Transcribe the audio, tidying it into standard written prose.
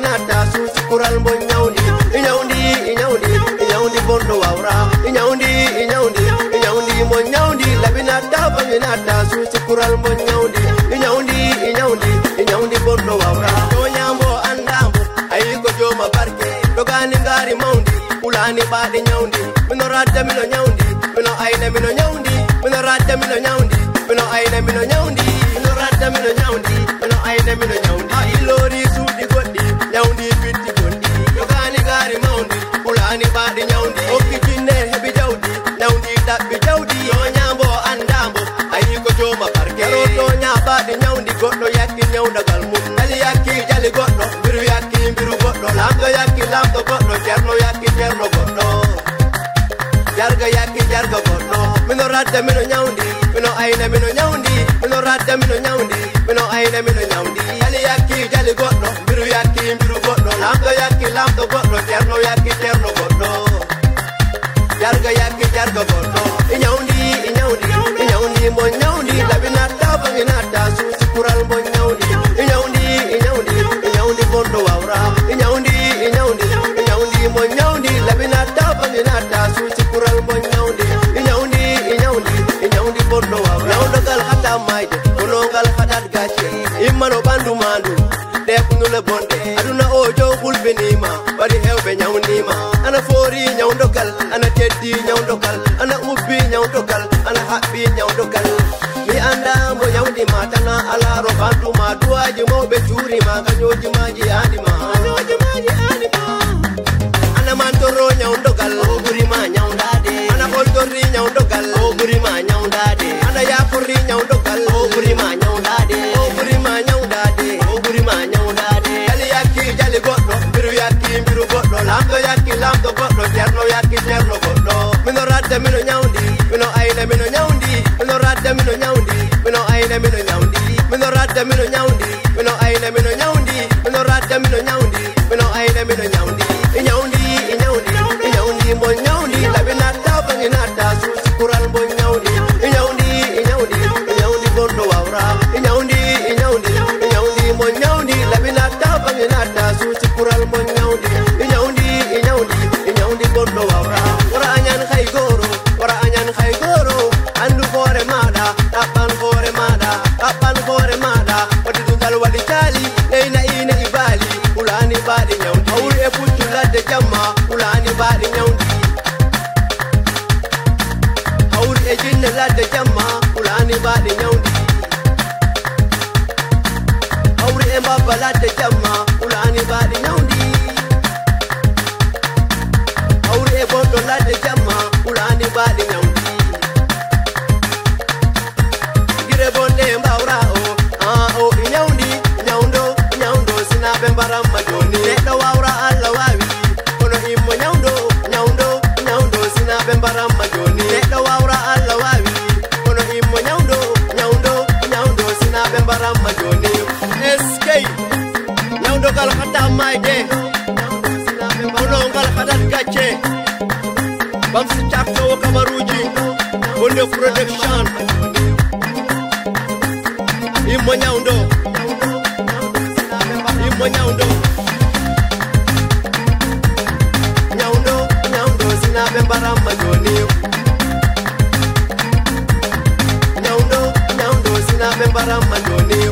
banginata susi kural bo nyawndi nyawndi bondo wawra nyawndi mo nyawndi labinata banginata susi kural bo nyawndi bondo wawra to nyambo andambo ayi ko joma barke dogani ngari mawndi ulani baade nyawndi mino radda mino nyawndi mino ayna mino nyawndi mino radda mino nyawndi mino ayna mino nyawndi mino radda mino nyawndi mino ayna mino nyawndi ha ilori sudi goddi nyawndi fitti gondi dogani ngari mawndi ulani baade nyawndi okki jinne hebi jawdi nyawndi dabbi jawdi yo nyambo andambo ayi ko joma barke to nyabaade nyawndi goddo yakki nyawdagal mum dali yakki jali goddo biru yakki biru goddo lamdo yakki lamdo goddo cerno yakki cerno goddo jarga yakki jarga goddo mino radda mino nyawndi mino ayna mino nyawndi mino radda mino nyawndi mino ayna mino nyawndi dali yakki jali goddo biru yakki biru goddo lamdo yakki lamdo goddo cerno yakki cerno goddo jarga yakki jarga goddo nyawndi mo nyawndi labinata banginata susi kural mo nyawndi nyawndi bondo wawra nyawndi mo nyawndi labinata banginata susi kural mo nyawndi nyawndi bondo wawra nyawdogal hata maide konongal hadat gache immano bandu mandu dekunule bonde aduna ojo bulbenima wadi hewbe nyawnima ana fori nyawdogal ana teddi nyawdogal ana ubbi nyawdogal ana habbi nyawdogal mi anda mo nyawdi matana ala ro bandu ma duaji mawbe juri ma kanyoji maji anima ana mantoro nyawdogal o buri ma nyawdade ana holdori nyawdogal o buri ma nyawdade ana yakuri nyawdogal o buri ma nyawdade o buri ma nyawdade o buri ma nyawdade jali yakki jali goddo biru yakki biru goddo lamdo yakki lamdo goddo cerno yakki cerno goddo mino radda mino nyawndi mino ayna mino nyawndi mino radda mino nyawndi mino ayna mino nyawndi mino radda mino nyawndi mino ayna mino nyawndi mino radda mino nyawndi mino ayna mino nyawndi nyawndi mo nyawndi labinata banginata susi kural mo nyawndi nyawndi bondo wawra nyawndi mo nyawndi labinata banginata susi kural mo nyawndi nyawndi bondo wawra wara anyan khay goro andu gore mada tappan gore mada wadi dungal wadi tali ina ibali ulani badi nyawndi awri e puccu ladde jamma ulani badi nyawndi awri e jinne ladde jamma ulani badi nyawndi awri e mbabba ladde jamma ulani badi nyawndi awri e bondo ladde jamma ulani badi nyawndi gire bonde mbawra o nyawndo sinabe mbaram majoni neddo wawra alla wawi kono immo nyawndo sinabe mbaram majoni neddo wawra alla wawi kono immo nyawndo sinabe mbaram majoni SK nyawdo gal khata maide kono gal khadat gache bam si Thiakowo Kibaarudji bonde production immo nyawndo sinabe mbaram majoni nyawndo sinabe mbaram majoni